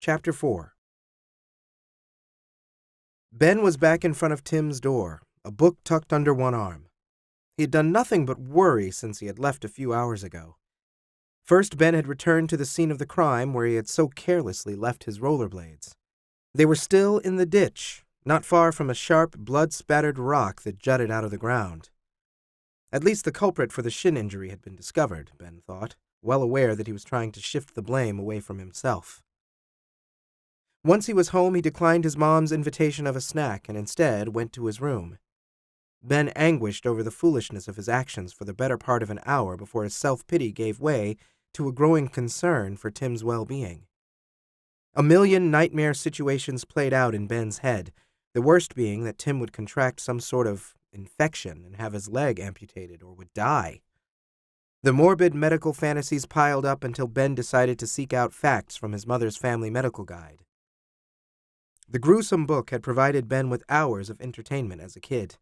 Chapter 4. Ben was back in front of Tim's door, a book tucked under one arm. He had done nothing but worry since he had left a few hours ago. First, Ben had returned to the scene of the crime where he had so carelessly left his rollerblades. They were still in the ditch, not far from a sharp, blood-spattered rock that jutted out of the ground. At least the culprit for the shin injury had been discovered, Ben thought, well aware that he was trying to shift the blame away from himself. Once he was home, he declined his mom's invitation of a snack and instead went to his room. Ben anguished over the foolishness of his actions for the better part of an hour before his self-pity gave way to a growing concern for Tim's well-being. A million nightmare situations played out in Ben's head, the worst being that Tim would contract some sort of infection and have his leg amputated or would die. The morbid medical fantasies piled up until Ben decided to seek out facts from his mother's family medical guide. The gruesome book had provided Ben with hours of entertainment as a kid.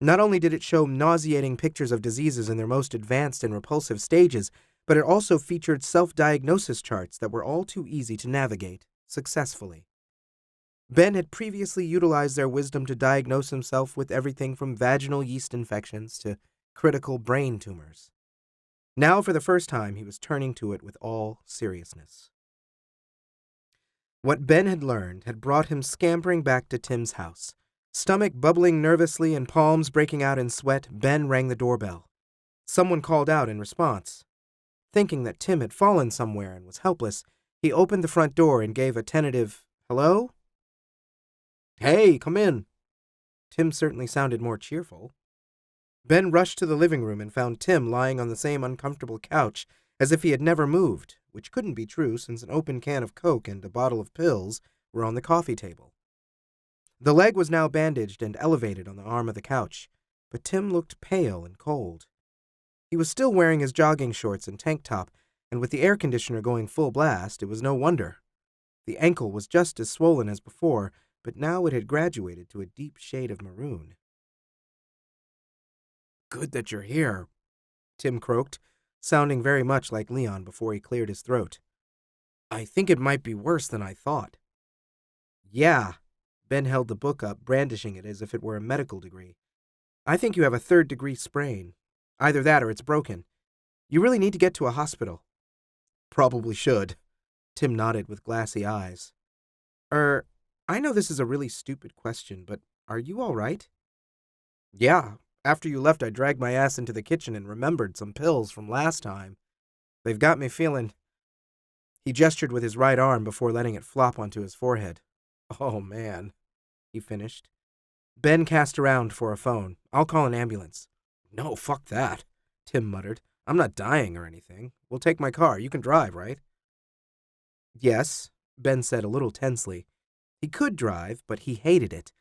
Not only did it show nauseating pictures of diseases in their most advanced and repulsive stages, but it also featured self-diagnosis charts that were all too easy to navigate successfully. Ben had previously utilized their wisdom to diagnose himself with everything from vaginal yeast infections to critical brain tumors. Now, for the first time, he was turning to it with all seriousness. What Ben had learned had brought him scampering back to Tim's house. Stomach bubbling nervously and palms breaking out in sweat, Ben rang the doorbell. Someone called out in response. Thinking that Tim had fallen somewhere and was helpless, he opened the front door and gave a tentative, "Hello?" "Hey, come in." Tim certainly sounded more cheerful. Ben rushed to the living room and found Tim lying on the same uncomfortable couch as if he had never moved, which couldn't be true since an open can of Coke and a bottle of pills were on the coffee table. The leg was now bandaged and elevated on the arm of the couch, but Tim looked pale and cold. He was still wearing his jogging shorts and tank top, and with the air conditioner going full blast, it was no wonder. The ankle was just as swollen as before, but now it had graduated to a deep shade of maroon. "Good that you're here," Tim croaked, sounding very much like Leon before he cleared his throat. "I think it might be worse than I thought." "Yeah." Ben held the book up, brandishing it as if it were a medical degree. "I think you have a third-degree sprain. Either that or it's broken. You really need to get to a hospital." "Probably should." Tim nodded with glassy eyes. I know this is a really stupid question, but are you all right?" "Yeah. After you left, I dragged my ass into the kitchen and remembered some pills from last time. They've got me feeling—" He gestured with his right arm before letting it flop onto his forehead. "Oh, man," he finished. Ben cast around for a phone. "I'll call an ambulance." "No, fuck that," Tim muttered. "I'm not dying or anything. We'll take my car. You can drive, right?" "Yes," Ben said a little tensely. He could drive, but he hated it.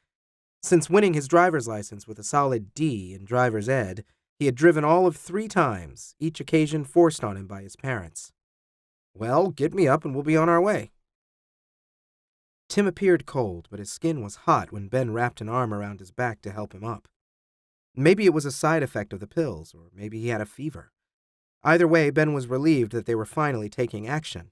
Since winning his driver's license with a solid D in driver's ed, he had driven all of 3 times, each occasion forced on him by his parents. "Well, get me up and we'll be on our way." Tim appeared cold, but his skin was hot when Ben wrapped an arm around his back to help him up. Maybe it was a side effect of the pills, or maybe he had a fever. Either way, Ben was relieved that they were finally taking action.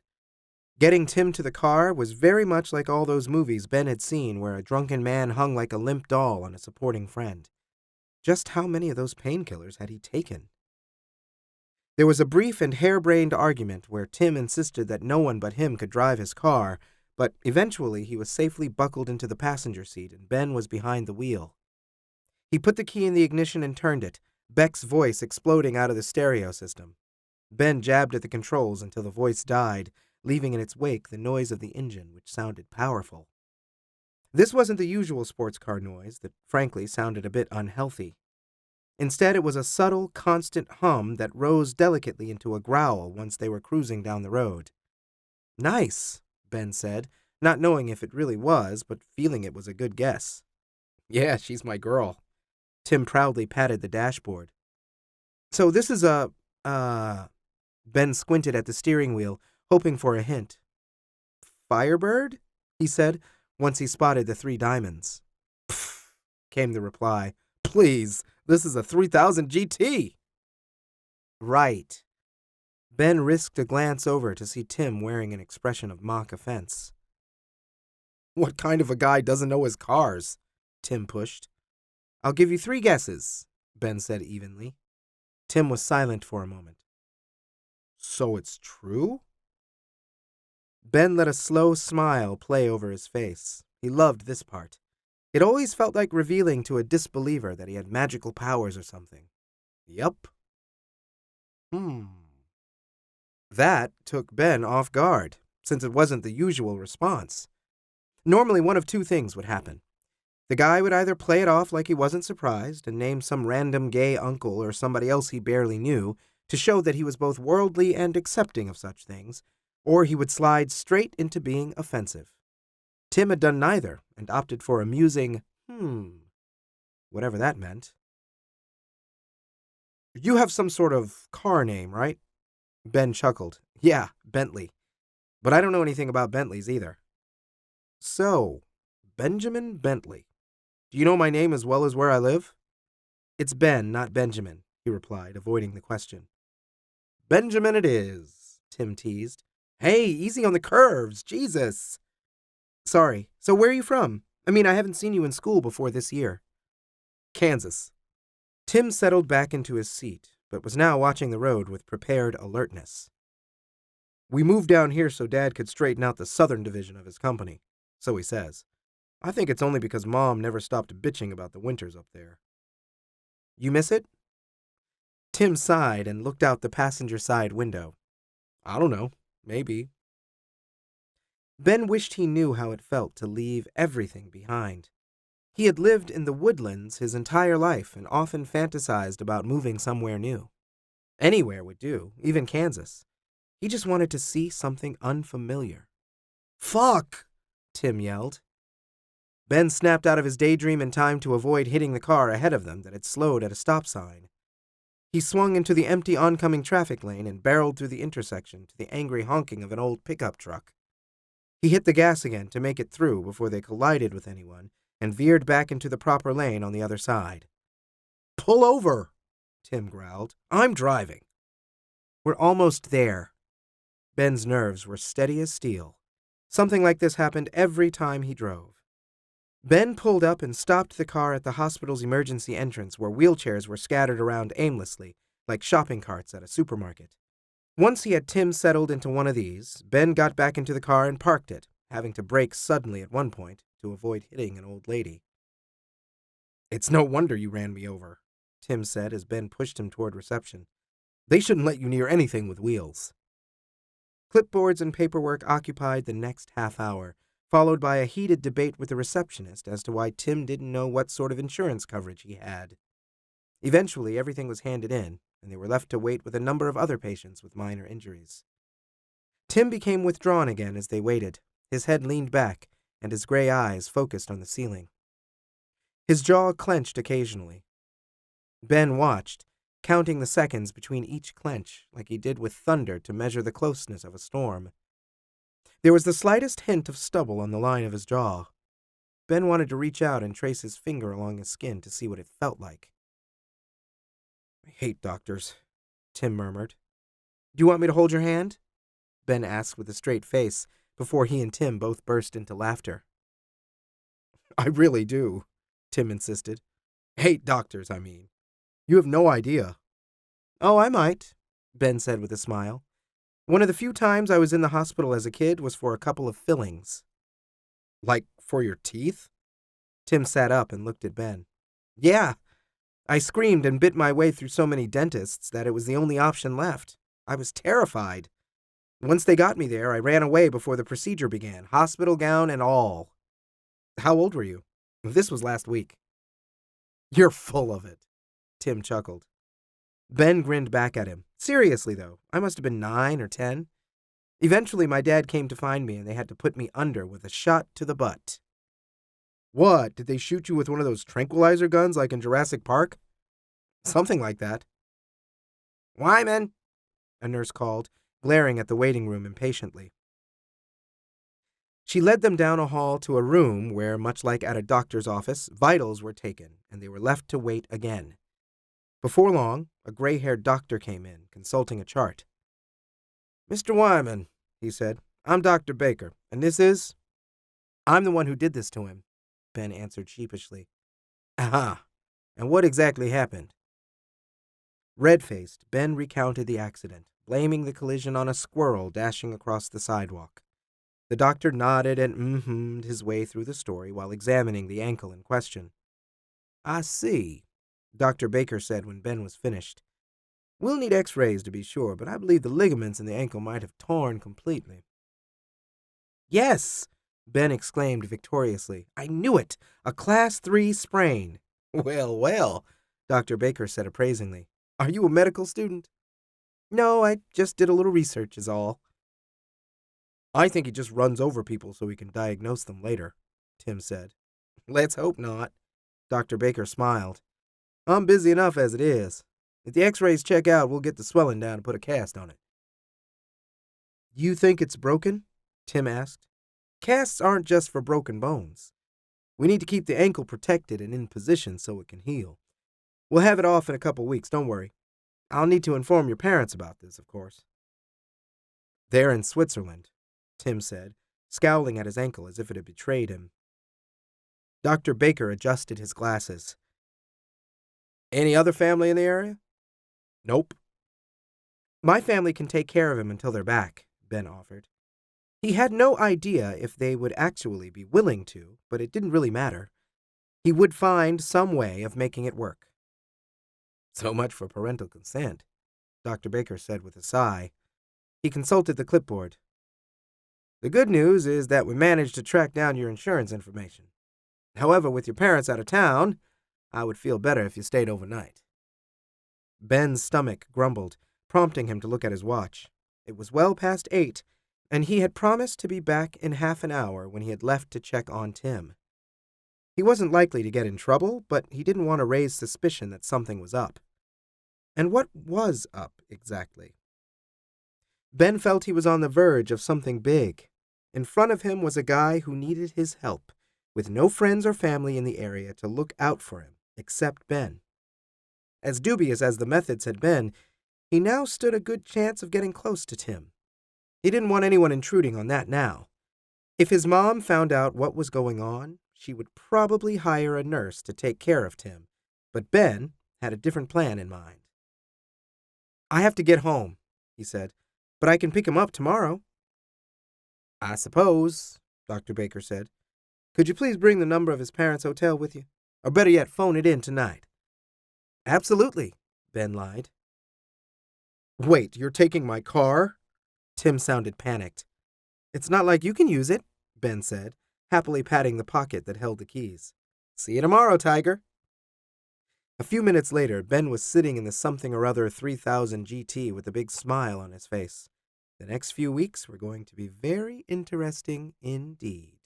Getting Tim to the car was very much like all those movies Ben had seen where a drunken man hung like a limp doll on a supporting friend. Just how many of those painkillers had he taken? There was a brief and harebrained argument where Tim insisted that no one but him could drive his car, but eventually he was safely buckled into the passenger seat and Ben was behind the wheel. He put the key in the ignition and turned it, Beck's voice exploding out of the stereo system. Ben jabbed at the controls until the voice died, leaving in its wake the noise of the engine, which sounded powerful. This wasn't the usual sports car noise that, frankly, sounded a bit unhealthy. Instead, it was a subtle, constant hum that rose delicately into a growl once they were cruising down the road. "Nice," Ben said, not knowing if it really was, but feeling it was a good guess. "Yeah, she's my girl." Tim proudly patted the dashboard. "So this is a, Ben squinted at the steering wheel, hoping for a hint. "Firebird?" he said, once he spotted the 3 diamonds. "Pfft," came the reply. "Please, this is a 3000 GT." "Right." Ben risked a glance over to see Tim wearing an expression of mock offense. What kind of a guy doesn't know his cars? Tim pushed. I'll give you 3 guesses, Ben said evenly. Tim was silent for a moment. So it's true? Ben let a slow smile play over his face. He loved this part. It always felt like revealing to a disbeliever that he had magical powers or something. Yup. That took Ben off guard, since it wasn't the usual response. Normally, one of 2 things would happen. The guy would either play it off like he wasn't surprised and name some random gay uncle or somebody else he barely knew to show that he was both worldly and accepting of such things, or he would slide straight into being offensive. Tim had done neither and opted for a musing, whatever that meant. You have some sort of car name, right? Ben chuckled. Yeah, Bentley. But I don't know anything about Bentleys either. So, Benjamin Bentley. Do you know my name as well as where I live? It's Ben, not Benjamin, he replied, avoiding the question. Benjamin it is, Tim teased. Hey, easy on the curves, Jesus. Sorry, so where are you from? I mean, I haven't seen you in school before this year. Kansas. Tim settled back into his seat, but was now watching the road with prepared alertness. We moved down here so Dad could straighten out the southern division of his company, so he says. I think it's only because Mom never stopped bitching about the winters up there. You miss it? Tim sighed and looked out the passenger side window. I don't know, maybe. Ben wished he knew how it felt to leave everything behind. He had lived in the woodlands his entire life and often fantasized about moving somewhere new. Anywhere would do, even Kansas. He just wanted to see something unfamiliar. Fuck! Tim yelled. Ben snapped out of his daydream in time to avoid hitting the car ahead of them that had slowed at a stop sign. He swung into the empty oncoming traffic lane and barreled through the intersection to the angry honking of an old pickup truck. He hit the gas again to make it through before they collided with anyone and veered back into the proper lane on the other side. Pull over, Tim growled. I'm driving. We're almost there. Ben's nerves were steady as steel. Something like this happened every time he drove. Ben pulled up and stopped the car at the hospital's emergency entrance where wheelchairs were scattered around aimlessly, like shopping carts at a supermarket. Once he had Tim settled into one of these, Ben got back into the car and parked it, having to brake suddenly at one point to avoid hitting an old lady. It's no wonder you ran me over, Tim said as Ben pushed him toward reception. They shouldn't let you near anything with wheels. Clipboards and paperwork occupied the next half hour, followed by a heated debate with the receptionist as to why Tim didn't know what sort of insurance coverage he had. Eventually, everything was handed in, and they were left to wait with a number of other patients with minor injuries. Tim became withdrawn again as they waited, his head leaned back, and his gray eyes focused on the ceiling. His jaw clenched occasionally. Ben watched, counting the seconds between each clench like he did with thunder to measure the closeness of a storm. There was the slightest hint of stubble on the line of his jaw. Ben wanted to reach out and trace his finger along his skin to see what it felt like. I hate doctors, Tim murmured. Do you want me to hold your hand? Ben asked with a straight face, before he and Tim both burst into laughter. I really do, Tim insisted. Hate doctors, I mean. You have no idea. Oh, I might, Ben said with a smile. One of the few times I was in the hospital as a kid was for a couple of fillings. Like for your teeth? Tim sat up and looked at Ben. Yeah. I screamed and bit my way through so many dentists that it was the only option left. I was terrified. Once they got me there, I ran away before the procedure began, hospital gown and all. How old were you? This was last week. You're full of it, Tim chuckled. Ben grinned back at him. Seriously, though, I must have been 9 or 10. Eventually, my dad came to find me, and they had to put me under with a shot to the butt. What, did they shoot you with one of those tranquilizer guns like in Jurassic Park? Something like that. Wyman, a nurse called, glaring at the waiting room impatiently. She led them down a hall to a room where, much like at a doctor's office, vitals were taken, and they were left to wait again. Before long, a gray-haired doctor came in, consulting a chart. Mr. Wyman, he said, I'm Dr. Baker, and this is... I'm the one who did this to him, Ben answered sheepishly. Aha! And what exactly happened? Red-faced, Ben recounted the accident, blaming the collision on a squirrel dashing across the sidewalk. The doctor nodded and mm-hummed his way through the story while examining the ankle in question. I see, Dr. Baker said when Ben was finished. We'll need x-rays to be sure, but I believe the ligaments in the ankle might have torn completely. Yes, Ben exclaimed victoriously. I knew it! A Class 3 sprain. Well, well, Dr. Baker said appraisingly. Are you a medical student? No, I just did a little research is all. I think he just runs over people so he can diagnose them later, Tim said. Let's hope not. Dr. Baker smiled. I'm busy enough as it is. If the x-rays check out, we'll get the swelling down and put a cast on it. You think it's broken? Tim asked. Casts aren't just for broken bones. We need to keep the ankle protected and in position so it can heal. We'll have it off in a couple weeks, don't worry. I'll need to inform your parents about this, of course. They're in Switzerland, Tim said, scowling at his ankle as if it had betrayed him. Dr. Baker adjusted his glasses. Any other family in the area? Nope. My family can take care of him until they're back, Ben offered. He had no idea if they would actually be willing to, but it didn't really matter. He would find some way of making it work. So much for parental consent, Dr. Baker said with a sigh. He consulted the clipboard. The good news is that we managed to track down your insurance information. However, with your parents out of town, I would feel better if you stayed overnight. Ben's stomach grumbled, prompting him to look at his watch. It was well past 8, and he had promised to be back in half an hour when he had left to check on Tim. He wasn't likely to get in trouble, but he didn't want to raise suspicion that something was up. And what was up, exactly? Ben felt he was on the verge of something big. In front of him was a guy who needed his help, with no friends or family in the area to look out for him, except Ben. As dubious as the methods had been, he now stood a good chance of getting close to Tim. He didn't want anyone intruding on that now. If his mom found out what was going on, she would probably hire a nurse to take care of Tim, but Ben had a different plan in mind. I have to get home, he said, but I can pick him up tomorrow. I suppose, Dr. Baker said. Could you please bring the number of his parents' hotel with you? Or better yet, phone it in tonight. Absolutely, Ben lied. Wait, you're taking my car? Tim sounded panicked. It's not like you can use it, Ben said, happily patting the pocket that held the keys. See you tomorrow, Tiger. A few minutes later, Ben was sitting in the something-or-other 3000 GT with a big smile on his face. The next few weeks were going to be very interesting indeed.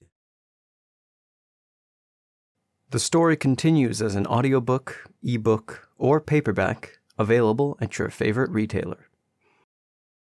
The story continues as an audiobook, ebook, or paperback, available at your favorite retailer.